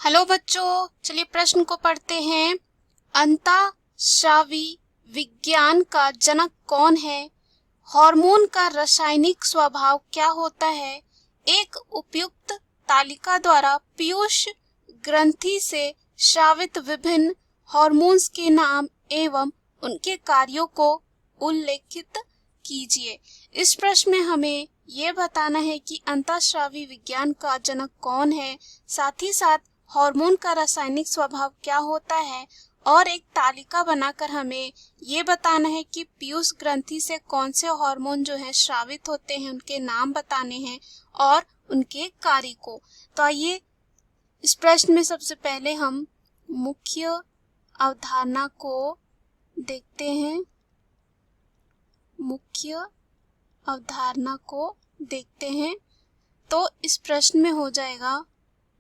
Hello बच्चों, चलिए प्रश्न को पढ़ते हैं। अंतःस्रावी विज्ञान का जनक कौन है? हार्मोन का रासायनिक स्वभाव क्या होता है? एक उपयुक्त तालिका द्वारा पीयूष ग्रंथि से स्रावित विभिन्न हार्मोन्स के नाम एवं उनके कार्यों को उल्लेखित कीजिए। इस प्रश्न में हमें ये बताना है कि अंतःस्रावी विज्ञान का जनक कौन है, साथ ही साथ हार्मोन का रासायनिक स्वभाव क्या होता है, और एक तालिका बनाकर हमें ये बताना है कि पीयूष ग्रंथि से कौन से हार्मोन जो है स्रावित होते हैं, उनके नाम बताने हैं और उनके कार्य को। तो आइए इस प्रश्न में सबसे पहले हम मुख्य अवधारणा को देखते हैं। मुख्य अवधारणा को देखते हैं तो इस प्रश्न में हो जाएगा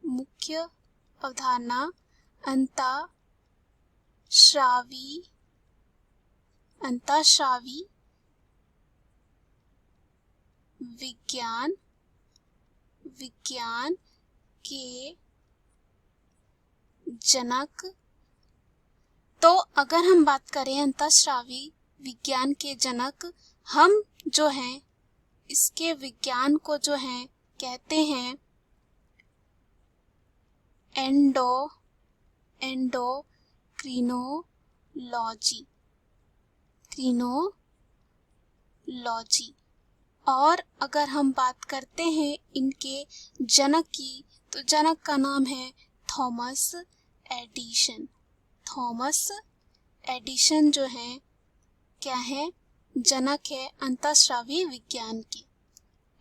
मुख्य अवधारणा अंतःस्रावी विज्ञान के जनक। तो अगर हम बात करें अंतःस्रावी विज्ञान के जनक, हम जो हैं इसके विज्ञान को जो है कहते हैं क्रीनोलॉजी। और अगर हम बात करते हैं इनके जनक की, तो जनक का नाम है थॉमस एडिशन जो है क्या है? जनक है अंतःस्रावी विज्ञान के,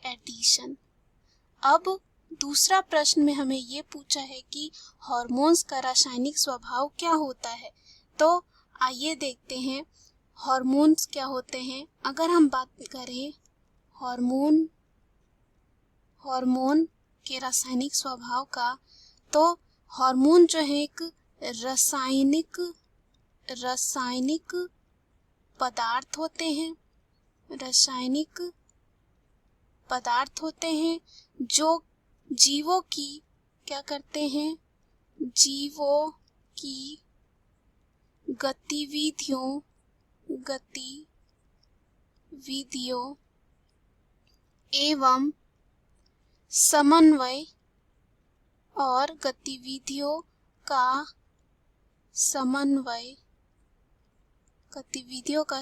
एडिशन। अब दूसरा प्रश्न में हमें ये पूछा है कि हार्मोन्स का रासायनिक स्वभाव क्या होता है। तो आइए देखते हैं हार्मोन्स क्या होते हैं। अगर हम बात करें हार्मोन के रासायनिक स्वभाव का, तो हार्मोन जो है एक रासायनिक पदार्थ होते हैं जो जीवों की क्या करते हैं? जीवों की गतिविधियों एवं समन्वय और गतिविधियों का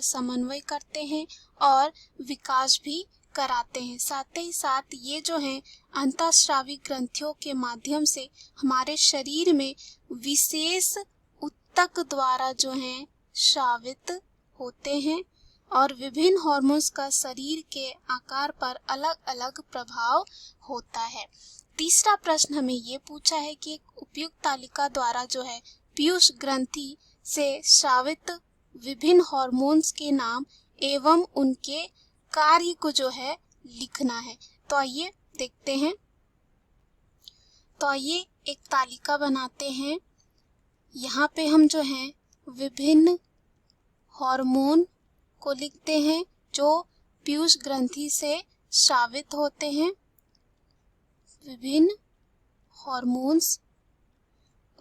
समन्वय करते हैं और विकास भी कराते हैं। साथ ही साथ ये जो है अंतःस्रावी ग्रंथियों के माध्यम से हमारे शरीर में विशेष ऊतक द्वारा जो है स्रावित होते हैं और विभिन्न हार्मोन्स का शरीर के आकार पर अलग अलग प्रभाव होता है। तीसरा प्रश्न हमें ये पूछा है कि एक उपयुक्त तालिका द्वारा जो है पीयूष ग्रंथि से स्रावित विभिन्न हार्मोन्स के नाम एवं उनके कार्य को जो है लिखना है। तो आइए देखते हैं। तो आइए एक तालिका बनाते हैं। यहाँ पे हम जो है विभिन्न हार्मोन को लिखते हैं जो पीयूष ग्रंथि से स्रावित होते हैं, विभिन्न हार्मोन्स।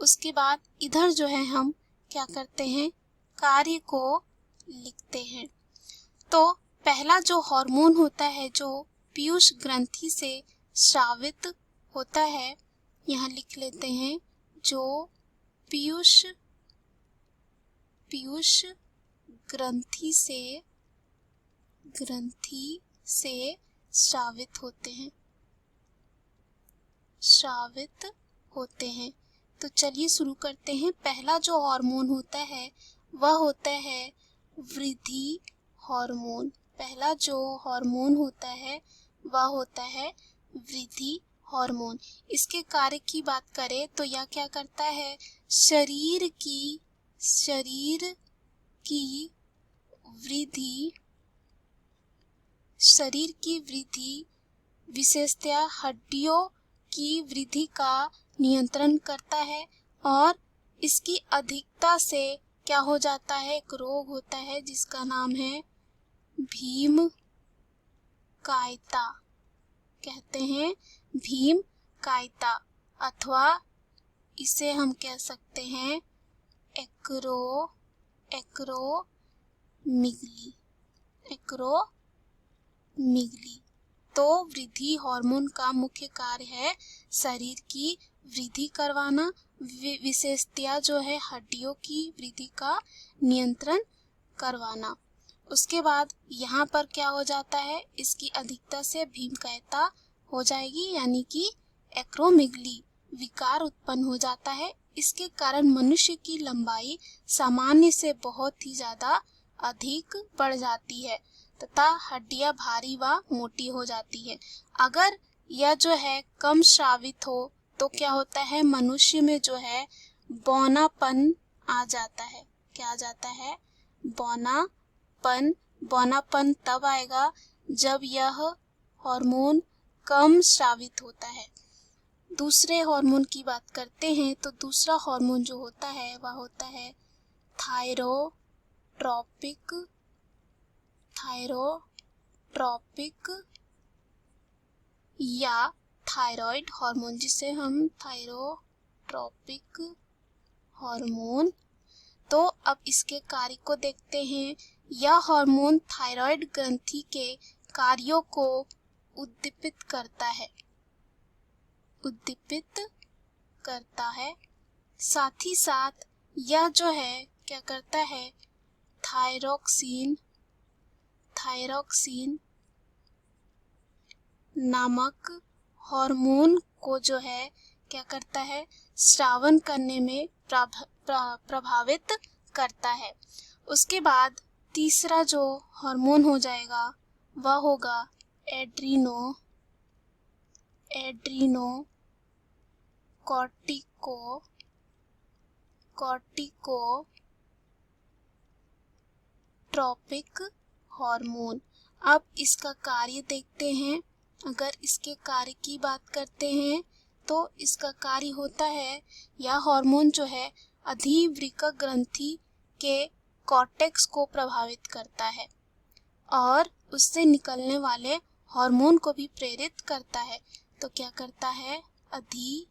उसके बाद इधर जो है हम क्या करते हैं? कार्य को लिखते हैं। तो पहला जो हार्मोन होता है जो पीयूष ग्रंथि से स्रावित होता है, यहाँ लिख लेते हैं, जो पीयूष ग्रंथि से स्रावित होते हैं। तो चलिए शुरू करते हैं। पहला जो हार्मोन होता है वह होता है वृद्धि हार्मोन। पहला जो हार्मोन होता है वह होता है वृद्धि हार्मोन। इसके कार्य की बात करें तो यह क्या करता है? शरीर की वृद्धि विशेषतया हड्डियों की वृद्धि का नियंत्रण करता है और इसकी अधिकता से क्या हो जाता है? एक रोग होता है जिसका नाम है भीमकायता, कहते हैं भीमकायता, अथवा इसे हम कह सकते हैं एक्रोमिगली। तो वृद्धि हार्मोन का मुख्य कार्य है शरीर की वृद्धि करवाना, विशेषतया जो है हड्डियों की वृद्धि का नियंत्रण करवाना। उसके बाद यहाँ पर क्या हो जाता है, इसकी अधिकता से भीमकायता हो जाएगी, यानी कि एक्रोमिगली विकार उत्पन्न हो जाता है। इसके कारण मनुष्य की लंबाई सामान्य से बहुत ही ज्यादा अधिक बढ़ जाती है तथा हड्डियां भारी व मोटी हो जाती है। अगर यह जो है कम स्रावित हो तो क्या होता है, मनुष्य में जो है बौनापन आ जाता है। क्या आ जाता है? बौनापन तब आएगा जब यह हार्मोन कम स्रावित होता है। दूसरे हार्मोन की बात करते हैं तो दूसरा हार्मोन जो होता है वह होता है थायरोट्रॉपिक या थायराइड हार्मोन, जिसे हम थायरोट्रॉपिक हार्मोन। तो अब इसके कार्य को देखते हैं। यह हार्मोन थायराइड ग्रंथि के कार्यों को उद्दीपित करता है। साथ ही साथ यह जो है क्या करता है, थायरोक्सिन नामक हार्मोन को जो है क्या करता है, स्रावन करने में प्रभावित करता है। उसके बाद तीसरा जो हार्मोन हो जाएगा वह होगा कॉर्टिकोट्रॉपिक हार्मोन। अब इसका कार्य देखते हैं। अगर इसके कार्य की बात करते हैं तो इसका कार्य होता है, यह हार्मोन जो है अधिवृक्क ग्रंथि के कॉर्टेक्स को प्रभावित करता है और उससे निकलने वाले हार्मोन को भी प्रेरित करता है। तो क्या करता है, अधिवृक्क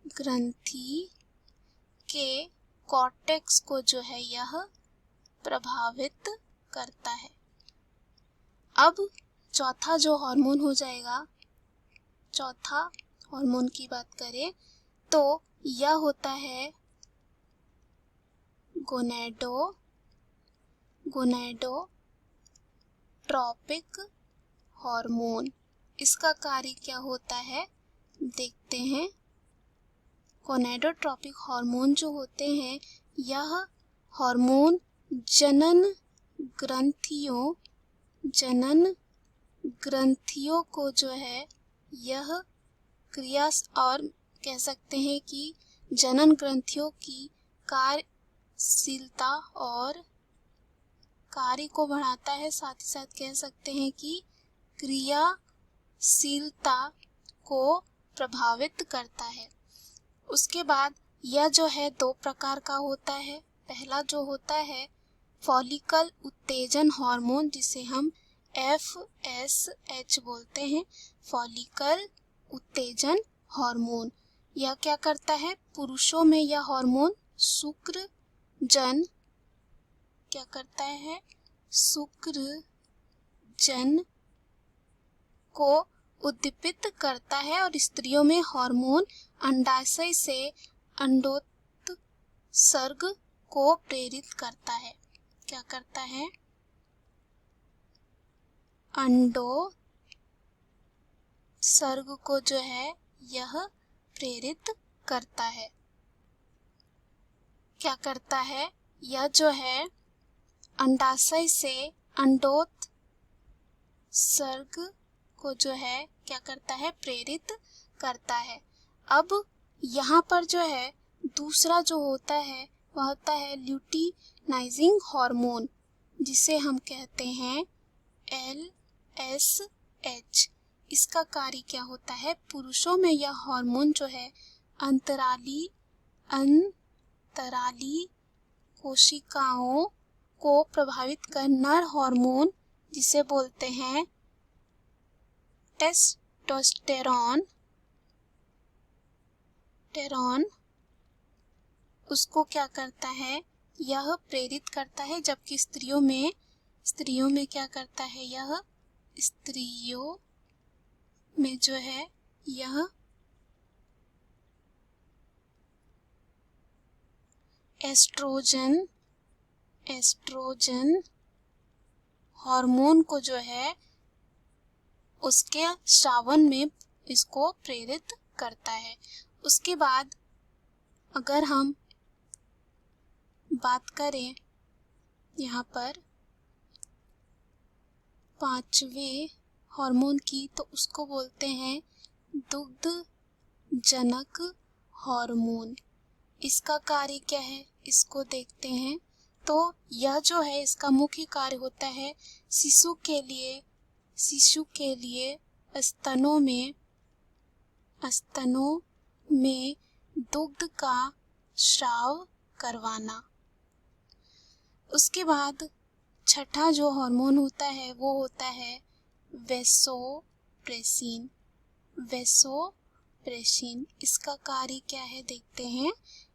ग्रंथि के कॉर्टेक्स को जो है यह प्रभावित करता है। अब चौथा जो हार्मोन हो जाएगा, चौथा हार्मोन की बात करें तो यह होता है गोनेडोट्रॉपिक हार्मोन। इसका कार्य क्या होता है देखते हैं। गोनेडोट्रॉपिक हार्मोन जो होते हैं, यह हार्मोन जनन ग्रंथियों को जो है यह क्रिया और कह सकते हैं कि जनन ग्रंथियों की कार्यशीलता और कार्य को बढ़ाता है। साथ ही साथ कह सकते हैं कि क्रियाशीलता को प्रभावित करता है। उसके बाद यह जो है दो प्रकार का होता है। पहला जो होता है फॉलिकल उत्तेजन हार्मोन, जिसे हम FSH बोलते हैं, फॉलिकल उत्तेजन हार्मोन। यह क्या करता है, पुरुषों में यह हार्मोन शुक्रजन को उद्दीपित करता है और स्त्रियों में हार्मोन अंडाशय से अंडोत्सर्ग को प्रेरित करता है। क्या करता है, अंडोत्सर्ग को जो है यह प्रेरित करता है। क्या करता है, यह जो है अंडाशय से अंडोत्सर्ग को जो है क्या करता है, प्रेरित करता है। अब यहाँ पर जो है दूसरा जो होता है वह होता है ल्यूटिनाइजिंग हार्मोन, जिसे हम कहते हैं LSH। इसका कार्य क्या होता है, पुरुषों में यह हार्मोन जो है अंतराली कोशिकाओं को प्रभावित कर नर हार्मोन, जिसे बोलते हैं टेस्टोस्टेरॉन उसको क्या करता है, यह प्रेरित करता है, जबकि स्त्रियों में क्या करता है, यह स्त्रियों में जो है यह एस्ट्रोजन हार्मोन को जो है उसके श्रावण में इसको प्रेरित करता है। उसके बाद अगर हम बात करें यहाँ पर 5वें हार्मोन की, तो उसको बोलते हैं दुग्ध जनक हार्मोन। इसका कार्य क्या है, इसको देखते हैं। तो यह जो है इसका मुख्य कार्य होता है शिशु के लिए स्तनों में दुग्ध का स्राव करवाना। उसके बाद छठा जो हार्मोन होता है वो होता है वैसोप्रेसिन। इसका कार्य क्या है देखते हैं।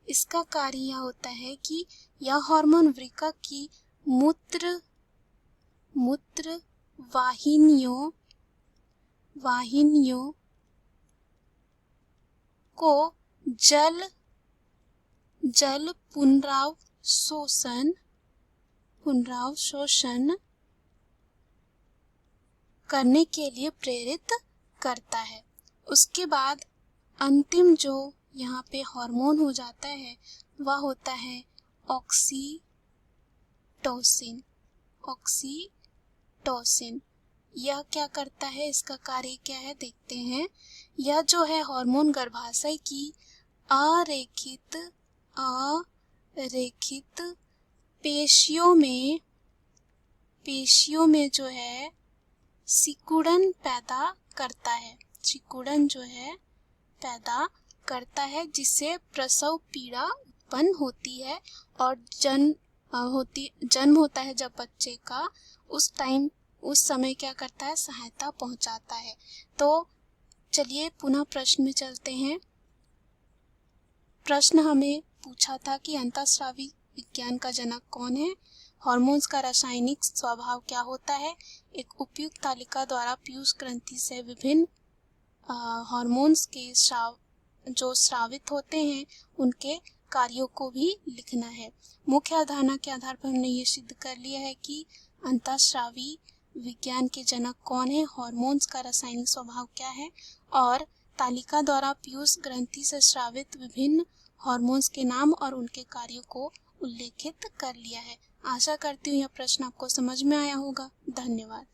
इसका कार्य यह होता है कि यह हार्मोन वृक्क की मूत्र वाहिनियों को जल पुनरावशोषण करने के लिए प्रेरित करता है। उसके बाद अंतिम जो यहाँ पे हार्मोन हो जाता है वह होता है ऑक्सीटोसिन। यह क्या करता है, इसका कार्य क्या है देखते हैं। यह जो है हार्मोन गर्भाशय की अरेखित पेशियों में जो है सिकुड़न पैदा करता है, जिससे प्रसव पीड़ा उत्पन्न होती है और जन्म होता है जब बच्चे का, उस समय क्या करता है, सहायता पहुंचाता है। तो चलिए पुनः प्रश्न में चलते हैं। प्रश्न हमें पूछा था कि अंतःस्रावी विज्ञान का जनक कौन है, हार्मोन्स का रासायनिक स्वभाव क्या होता है, एक उपयुक्त तालिका द्वारा पीयूष ग्रंथि से विभिन्न हार्मोन्स के जो स्रावित होते हैं उनके कार्यों को भी लिखना है। मुख्य अवधारणा के आधार पर हमने ये सिद्ध कर लिया है कि अंतःस्रावी विज्ञान के जनक कौन है, हार्मोन्स का रासायनिक स्वभाव क्या है, और तालिका द्वारा पीयूष ग्रंथि से स्रावित विभिन्न हार्मोन्स के नाम और उनके कार्यों को उल्लेखित कर लिया है। आशा करती हूँ यह प्रश्न आपको समझ में आया होगा। धन्यवाद।